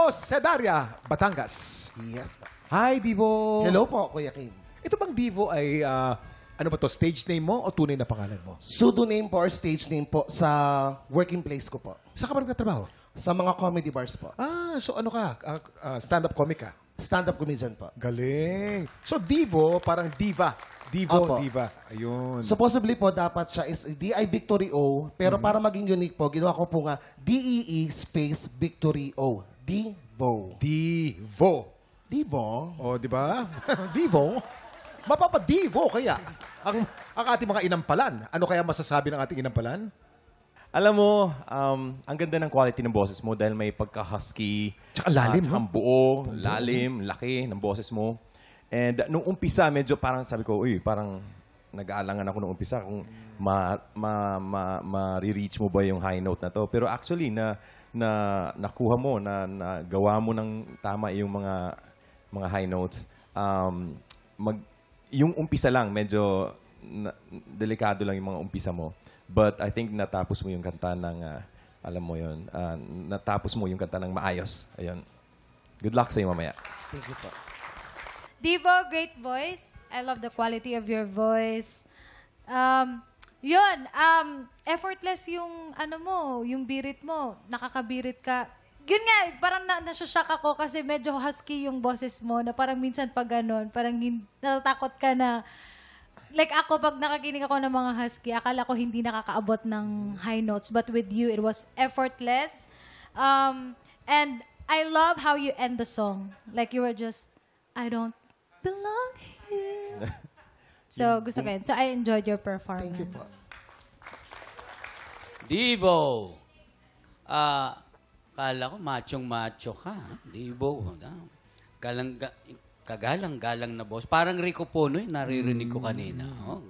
Sedaria, Batangas. Yes po. Hi, Divo. Hello po, Kuya Kim. Ito bang Divo ay, ano ba to, stage name mo o tunay na pangalan mo? Pseudonym po or stage name po sa working place ko po. Saan ka ba nagtatrabaho? Sa mga comedy bars po. So ano ka? Stand-up comic ka? Stand-up comedian po. Galing. So, Divo, parang diva. Divo, Apo. diva. Ayun. Supposedly po, dapat siya is D.I. Victory O. Pero para maging unique po, ginawa ko po nga D-E-E space Victory O. Divo. Divo. Divo? O, di ba? Divo. Mapapadivo kaya ang ating mga inampalan. Ano kaya masasabi ng ating inampalan? Alam mo, ang ganda ng quality ng boses mo dahil may pagka-husky. Tsaka lalim, tsaka no? buo, lalim, laki ng boses mo. And nung umpisa, medyo parang sabi ko, uy, parang nag-aalangan ako nung umpisa kung ma-reach mo ba yung high note na to. Pero actually, nakuha mo, nagawa mo ng tama yung mga high notes. Yung umpisa lang, medyo delikado lang yung mga umpisa mo. But I think natapos mo yung kanta ng, alam mo yun, natapos mo yung kanta ng maayos. Ayun. Good luck sa'yo mamaya. Thank you po. Divo, great voice. I love the quality of your voice. Effortless yung ano mo, yung birit mo. Nakakabirit ka. Yun nga, parang nasashock ako kasi medyo husky yung boses mo na parang minsan pag ganon, parang natatakot ka na. Like ako, pag nakakinig ako ng mga husky, akala ko hindi nakakaabot ng high notes. But with you, it was effortless. And I love how you end the song. Like you were just, I don't belong here. So, gusto ko yun. So, I enjoyed your performance. Thank you po. Divo. Kala ko machong-macho ka. Divo. Kagalang-galang na boss. Parang Rico Puno, naririnig ko kanina. Oh,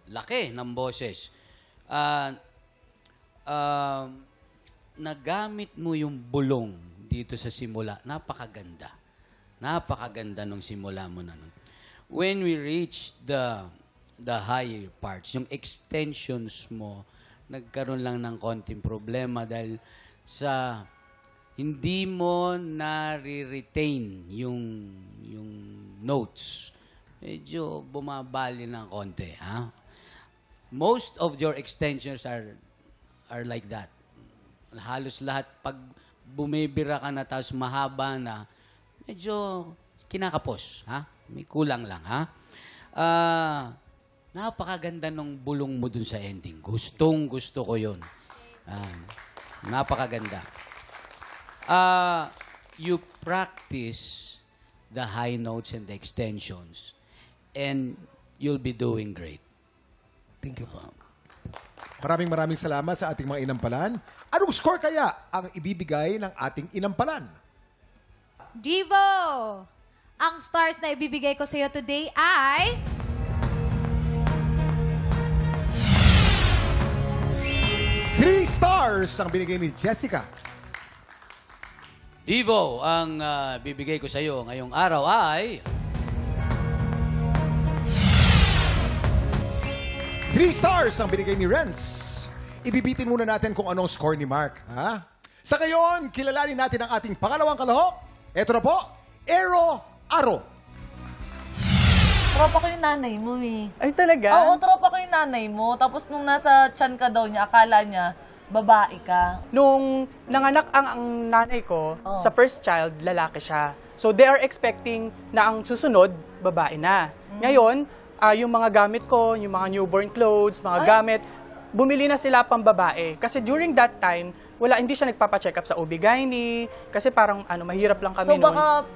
laki ng boses. Nagamit mo yung bulong dito sa simula. Napakaganda. Napakaganda nung simula mo na nun. When we reach the higher parts, yung extensions mo, nagkaroon lang ng konting problema dahil sa hindi mo na-retain yung notes. Medyo bumabali ng konti, ha? Most of your extensions are like that. Halos lahat, pag bumibira ka na tapos mahaba na, medyo kinakapos, ha? May kulang lang, ha? Napakaganda nung bulong mo dun sa ending. Gustong-gusto ko yun. Napakaganda. You practice the high notes and the extensions and you'll be doing great. Thank you po. Maraming salamat sa ating mga inampalan. Anong score kaya ang ibibigay ng ating inampalan? Divo! Ang stars na ibibigay ko sa iyo today ay... 3 stars ang binigay ni Jessica. Divo, ang bibigay ko sa iyo ngayong araw ay... 3 stars ang binigay ni Renz. Ibibitin muna natin kung anong score ni Mark. Ha? Sa ngayon, kilalanin natin ang ating pangalawang kalahok. Ito na po, Aero Aro. Tropa ko yung nanay mo eh. Ay, talaga? Oo, tropa ko yung nanay mo. Tapos nung nasa tiyan ka daw niya, akala niya, babae ka. Nung nanganak ang nanay ko, sa first child, lalaki siya. So they are expecting na ang susunod, babae na. Ngayon, yung mga gamit ko, yung mga newborn clothes, mga gamit, bumili na sila pang babae. Kasi during that time, hindi siya nagpapa-check up sa OB-GYN, kasi parang mahirap lang kami So baka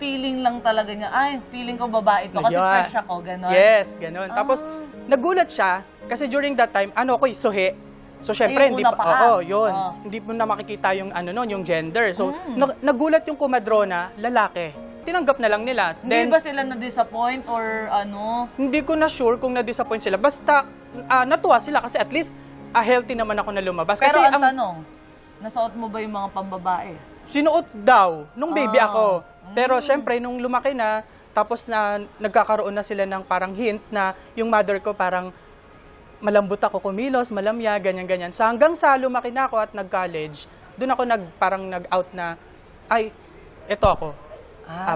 feeling lang talaga niya, ay, feeling ko babae to kasi fresh ako, gano'n. Yes, gano'n. Tapos, nagulat siya, kasi during that time, suhi. So, syempre, hindi pa, yun. Hindi mo na makikita yung, yung gender. So, nagulat yung kumadrona, lalaki. Tinanggap na lang nila. Hindi ba sila na-disappoint or ano? Hindi ko na sure kung na-disappoint sila. Basta, natuwa sila kasi at least, healthy naman ako na lumabas. Pero kasi ang tanong, nasuot mo ba yung mga pambabae? Sinuot daw, nung baby ako. Pero syempre, nung lumaki na, tapos na nagkakaroon na sila ng parang hint na yung mother ko parang malambot ako kumilos, malamya, ganyan-ganyan. Hanggang sa lumaki na ako at nag-college, doon ako parang nag-out na, ay, ito ako.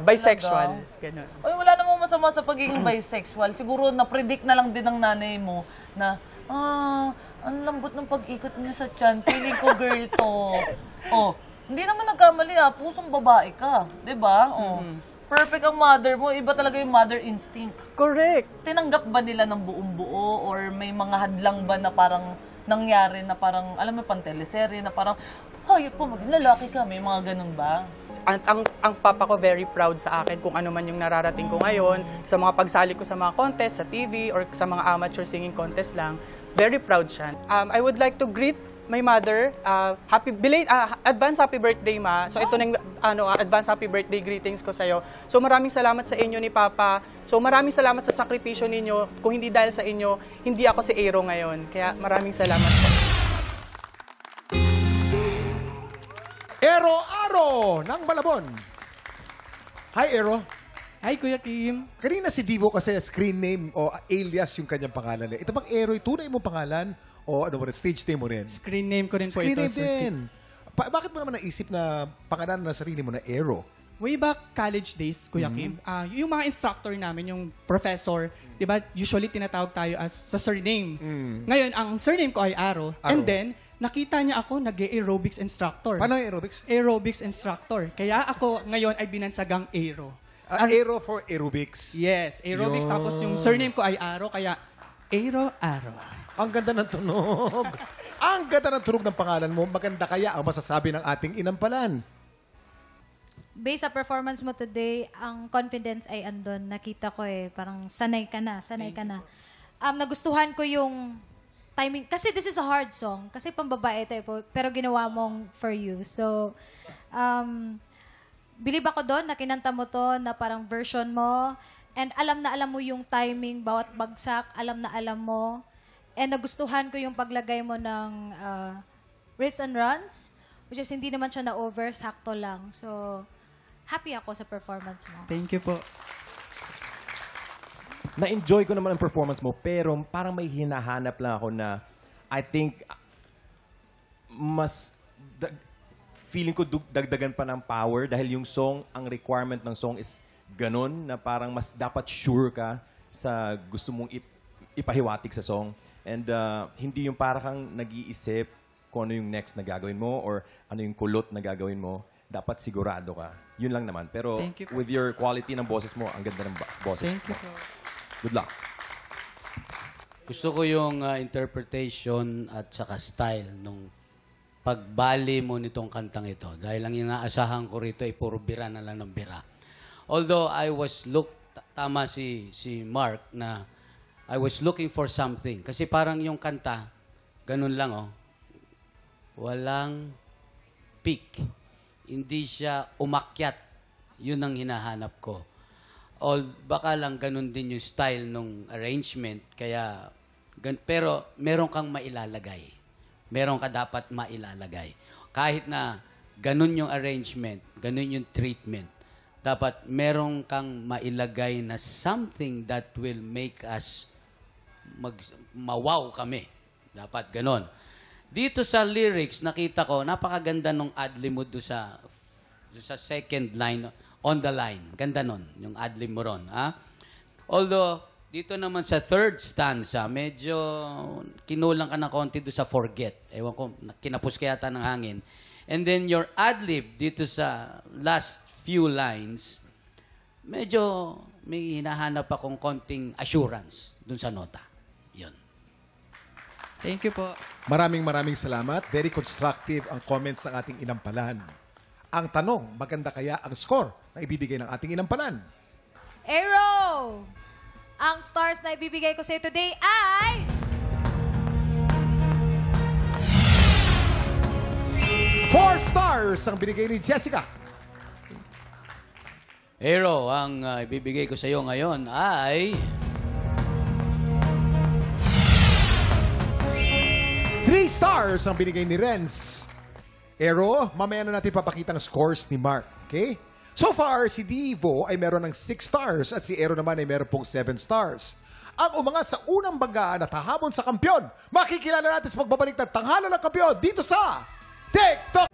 Bisexual. talaga? Ganun. Ay, wala namang masama sa pagiging bisexual. Siguro na-predict na lang din ng nanay mo na, ang lambot ng pag-ikot niya sa tiyan. Feeling ko girl to. Oh, hindi naman nagkamali pusong babae ka. 'Di ba? Oh. Perfect ang mother mo. Iba talaga yung mother instinct. Correct. Tinanggap ba nila ng buong buo or may mga hadlang ba na parang nangyari na parang, alam mo, pang-teleserye na parang, hayop po, maging lalaki ka. May mga ganun ba? Ang papa ko very proud sa akin kung ano man yung nararating ko ngayon, sa mga pagsali ko sa mga contest, sa TV, or sa mga amateur singing contest lang. Very proud siya. I would like to greet my mother. Advance happy birthday, Ma. So ito na yung advance happy birthday greetings ko sa'yo. So maraming salamat sa inyo ni Papa. So maraming salamat sa sakripisyo ninyo. Kung hindi dahil sa inyo, hindi ako si Aero ngayon. Kaya maraming salamat po. Ero Aro ng Malabon. Hi, Ero. Hi, Kuya Kim. Kanina si Divo kasi screen name o alias yung kanyang pangalan. Ito bang Ero, tunay mong pangalan? O ano mo rin, stage name mo rin? Screen name ko rin po Screen ito. name Sir Kim. din. Bakit mo naman naisip na pangalan na sarili mo na Ero? Way back college days, Kuya Kim, yung mga instructor namin, yung professor, di ba, usually tinatawag tayo as sa surname. Ngayon, ang surname ko ay Aro. And then, nakita niya ako nag-aerobics instructor. Paano yung aerobics? Aerobics instructor. Kaya ako ngayon ay binansagang Aero. Aero for aerobics. Yes, aerobics. Yun. Tapos yung surname ko ay Aro, kaya Aero Aro. Ang ganda ng tunog. Ang ganda ng tunog ng pangalan mo. Maganda kaya ang masasabi ng ating inampalan. Based sa performance mo today, ang confidence ay andun. Nakita ko parang sanay ka na. Nagustuhan ko yung timing. Kasi this is a hard song. Kasi pambabae ito pero ginawa mong for you. So, believe ako doon na kinanta mo to na parang version mo. And alam na alam mo yung timing, bawat bagsak, alam na alam mo. And nagustuhan ko yung paglagay mo ng riffs and runs, which is hindi naman siya na-over, sakto lang. So, happy ako sa performance mo. Thank you po. Na-enjoy ko naman ang performance mo, pero parang may hinahanap lang ako na I think feeling ko dagdagan pa ng power dahil yung song, ang requirement ng song is ganun na parang mas dapat sure ka sa gusto mong ipahiwatig sa song. And hindi yung parang kang nag-iisip kung ano yung next na gagawin mo or ano yung kulot na gagawin mo. Dapat sigurado ka. Yun lang naman. Pero Thank you po. with your quality ng boses mo, ang ganda ng boses Thank you mo. po. Good luck. Gusto ko yung interpretation at saka style nung pagbali mo nitong kantang ito. Dahil ang inaasahan ko rito ay puro bira na lang ng bira. Although I was tama si Mark na I was looking for something. Kasi parang yung kanta, ganun lang walang peak. Hindi siya umakyat. Yun ang hinahanap ko. Baka lang ganun din yung style nung arrangement. Kaya, pero meron kang mailalagay. Meron ka dapat mailalagay. Kahit na ganun yung arrangement, ganun yung treatment, dapat meron kang mailagay na something that will make us mawaw kami. Dapat ganon. Dito sa lyrics, nakita ko, napakaganda nung adlib mo doon sa second line, on the line. Ganda nun, yung adlib mo ron. Although, dito naman sa third stanza, medyo kinulang ka ng konti doon sa forget. Ewan ko, kinapos kaya yata ng hangin. And then your adlib dito sa last few lines, medyo may hinahanap akong konting assurance doon sa nota. Yun. Thank you po. Maraming salamat. Very constructive ang comments ng ating inampalan. Ang tanong, maganda kaya ang score na ibibigay ng ating inampalan? Aero! Ang stars na ibibigay ko sa'yo today ay... 4 stars ang binigay ni Jessica. Aero, ang ibibigay ko sa iyo ngayon ay... 3 stars ang binigay ni Renz. Ero, mamaya na natin papakita ang scores ni Mark. Okay? So far, si Divo ay meron ng 6 stars at si Ero naman ay meron pong 7 stars. Ang umangat sa unang banggaan at hahamon sa kampyon, makikilala natin sa pagbabalik ng tanghalan ng kampyon dito sa TikTok!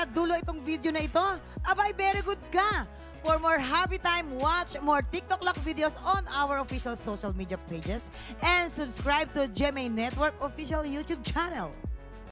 hanggat dulo itong video na ito, abay, very good ka! For more happy time, watch more TikTok Lock videos on our official social media pages and subscribe to GMA Network official YouTube channel.